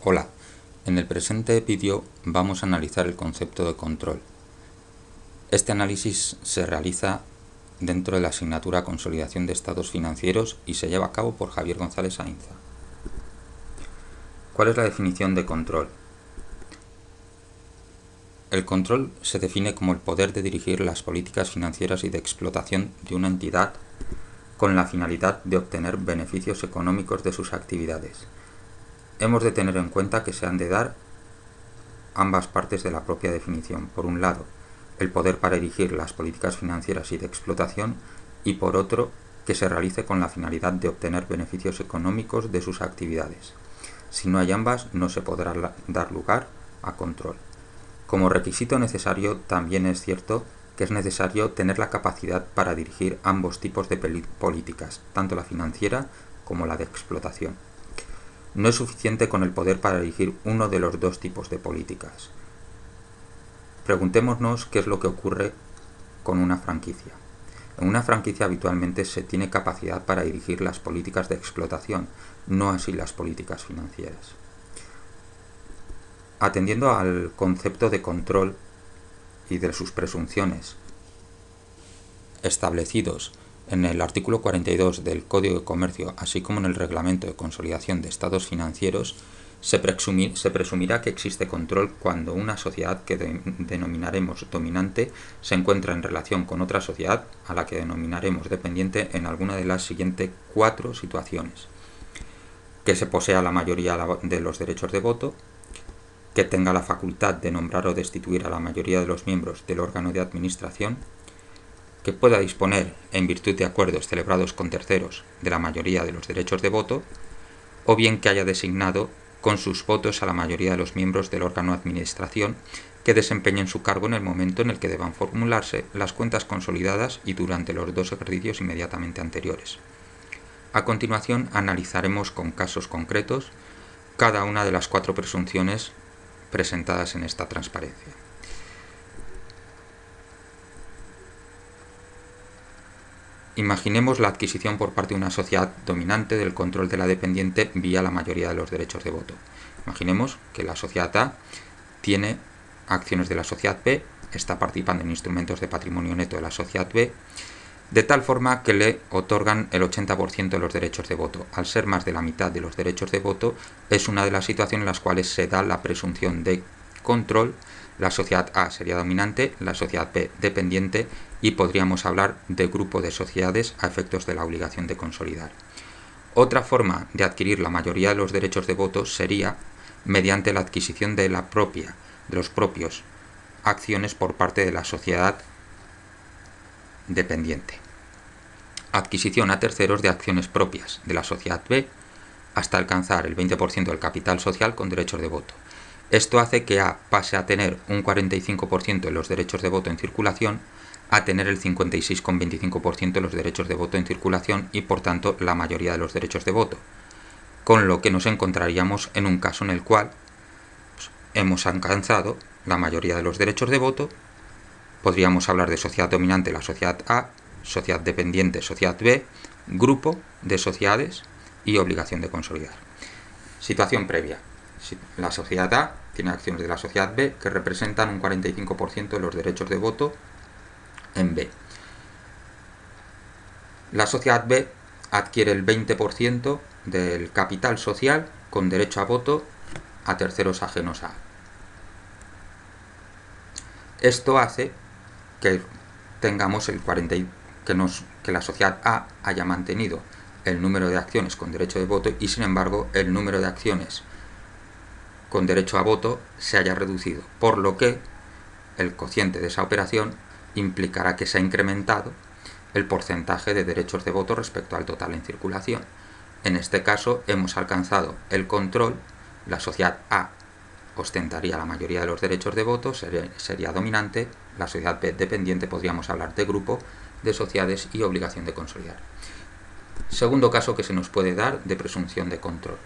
Hola, en el presente vídeo vamos a analizar el concepto de control. Este análisis se realiza dentro de la asignatura Consolidación de Estados Financieros y se lleva a cabo por Javier González Ainza. ¿Cuál es la definición de control? El control se define como el poder de dirigir las políticas financieras y de explotación de una entidad con la finalidad de obtener beneficios económicos de sus actividades. Hemos de tener en cuenta que se han de dar ambas partes de la propia definición. Por un lado, el poder para dirigir las políticas financieras y de explotación, y por otro, que se realice con la finalidad de obtener beneficios económicos de sus actividades. Si no hay ambas, no se podrá dar lugar a control. Como requisito necesario, también es cierto que es necesario tener la capacidad para dirigir ambos tipos de políticas, tanto la financiera como la de explotación. No es suficiente con el poder para dirigir uno de los dos tipos de políticas. Preguntémonos qué es lo que ocurre con una franquicia. En una franquicia habitualmente se tiene capacidad para dirigir las políticas de explotación, no así las políticas financieras. Atendiendo al concepto de control y de sus presunciones establecidos en el artículo 42 del Código de Comercio, así como en el Reglamento de Consolidación de Estados Financieros, se presumirá que existe control cuando una sociedad que denominaremos dominante se encuentra en relación con otra sociedad a la que denominaremos dependiente en alguna de las siguientes 4 situaciones: que se posea la mayoría de los derechos de voto, que tenga la facultad de nombrar o destituir a la mayoría de los miembros del órgano de administración, que pueda disponer, en virtud de acuerdos celebrados con terceros, de la mayoría de los derechos de voto, o bien que haya designado con sus votos a la mayoría de los miembros del órgano de administración que desempeñen su cargo en el momento en el que deban formularse las cuentas consolidadas y durante los 2 ejercicios inmediatamente anteriores. A continuación analizaremos con casos concretos cada una de las 4 presunciones presentadas en esta transparencia. Imaginemos la adquisición por parte de una sociedad dominante del control de la dependiente vía la mayoría de los derechos de voto. Imaginemos que la sociedad A tiene acciones de la sociedad B, está participando en instrumentos de patrimonio neto de la sociedad B, de tal forma que le otorgan el 80% de los derechos de voto. Al ser más de la mitad de los derechos de voto, es una de las situaciones en las cuales se da la presunción de control. La sociedad A sería dominante, la sociedad B dependiente, y podríamos hablar de grupo de sociedades a efectos de la obligación de consolidar. Otra forma de adquirir la mayoría de los derechos de voto sería mediante la adquisición de los propios acciones por parte de la sociedad dependiente. Adquisición a terceros de acciones propias de la sociedad B hasta alcanzar el 20% del capital social con derechos de voto. Esto hace que A pase a tener un 45% de los derechos de voto en circulación a tener el 56,25% de los derechos de voto en circulación y por tanto la mayoría de los derechos de voto, con lo que nos encontraríamos en un caso en el cual hemos alcanzado la mayoría de los derechos de voto. Podríamos hablar de sociedad dominante, la sociedad A, sociedad dependiente, sociedad B, grupo de sociedades y obligación de consolidar. Situación previa. La sociedad A tiene acciones de la sociedad B que representan un 45% de los derechos de voto en B. La sociedad B adquiere el 20% del capital social con derecho a voto a terceros ajenos a A. Esto hace que tengamos que la sociedad A haya mantenido el número de acciones con derecho de voto y sin embargo el número de acciones con derecho a voto se haya reducido, por lo que el cociente de esa operación implicará que se ha incrementado el porcentaje de derechos de voto respecto al total en circulación. En este caso hemos alcanzado el control. La sociedad A ostentaría la mayoría de los derechos de voto, sería dominante. La sociedad B dependiente, podríamos hablar de grupo de sociedades y obligación de consolidar. Segundo caso que se nos puede dar de presunción de control.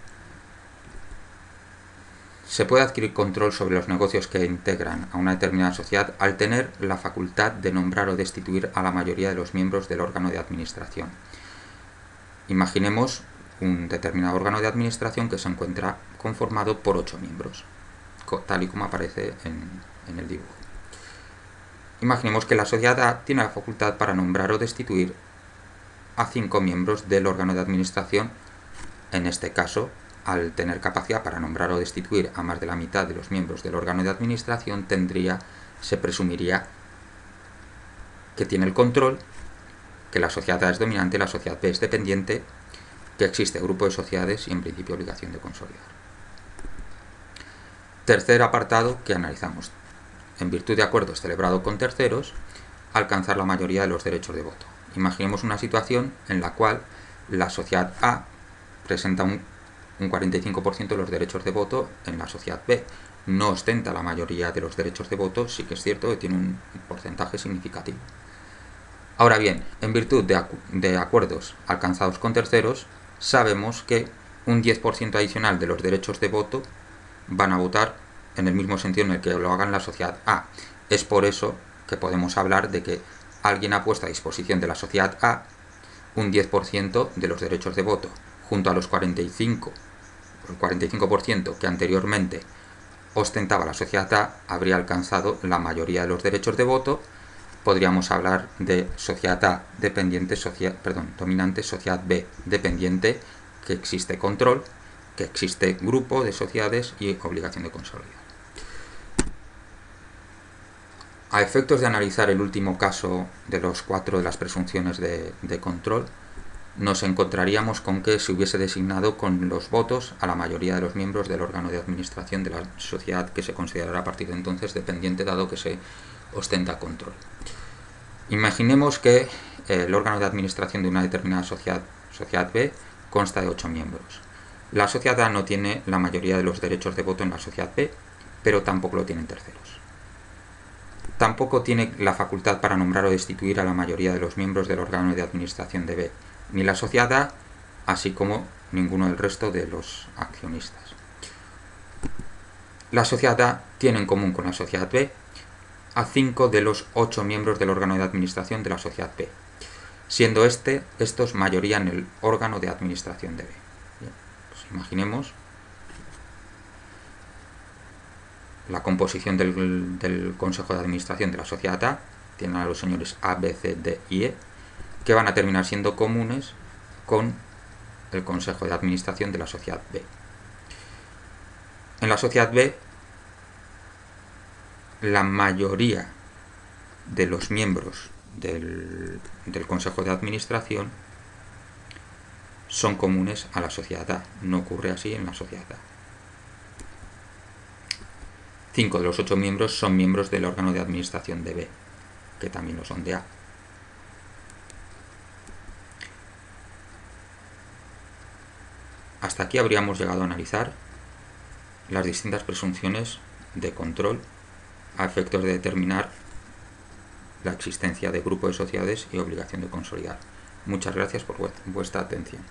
Se puede adquirir control sobre los negocios que integran a una determinada sociedad al tener la facultad de nombrar o destituir a la mayoría de los miembros del órgano de administración. Imaginemos un determinado órgano de administración que se encuentra conformado por 8 miembros, tal y como aparece en el dibujo. Imaginemos que la sociedad A tiene la facultad para nombrar o destituir a 5 miembros del órgano de administración. En este caso, al tener capacidad para nombrar o destituir a más de la mitad de los miembros del órgano de administración, se presumiría que tiene el control, que la sociedad A es dominante, la sociedad B es dependiente, que existe grupo de sociedades y en principio obligación de consolidar. Tercer apartado que analizamos. En virtud de acuerdos celebrados con terceros, alcanzar la mayoría de los derechos de voto. Imaginemos una situación en la cual la sociedad A presenta un 45% de los derechos de voto en la sociedad B. No ostenta la mayoría de los derechos de voto, sí que es cierto que tiene un porcentaje significativo. Ahora bien, en virtud de acuerdos alcanzados con terceros, sabemos que un 10% adicional de los derechos de voto van a votar en el mismo sentido en el que lo hagan la sociedad A. Es por eso que podemos hablar de que alguien ha puesto a disposición de la sociedad A un 10% de los derechos de voto, junto a los 45% que anteriormente ostentaba la sociedad A, habría alcanzado la mayoría de los derechos de voto. Podríamos hablar de sociedad A dependiente, dominante, sociedad B dependiente, que existe control, que existe grupo de sociedades y obligación de consolidar. A efectos de analizar el último caso de los 4 de las presunciones de control, nos encontraríamos con que se hubiese designado con los votos a la mayoría de los miembros del órgano de administración de la sociedad que se considerará a partir de entonces dependiente, dado que se ostenta control. Imaginemos que el órgano de administración de una determinada sociedad B, consta de 8 miembros. La sociedad A no tiene la mayoría de los derechos de voto en la sociedad B, pero tampoco lo tienen terceros. Tampoco tiene la facultad para nombrar o destituir a la mayoría de los miembros del órgano de administración de B, ni la sociedad A, así como ninguno del resto de los accionistas. La sociedad A tiene en común con la sociedad B a 5 de los 8 miembros del órgano de administración de la sociedad B, siendo estos mayoría en el órgano de administración de B. Bien, pues imaginemos la composición del Consejo de Administración de la sociedad A. Tienen a los señores A, B, C, D y E, que van a terminar siendo comunes con el Consejo de Administración de la sociedad B. En la sociedad B, la mayoría de los miembros del Consejo de Administración son comunes a la sociedad A. No ocurre así en la sociedad A. 5 de los 8 miembros son miembros del órgano de administración de B, que también lo son de A. Hasta aquí habríamos llegado a analizar las distintas presunciones de control a efectos de determinar la existencia de grupo de sociedades y obligación de consolidar. Muchas gracias por vuestra atención.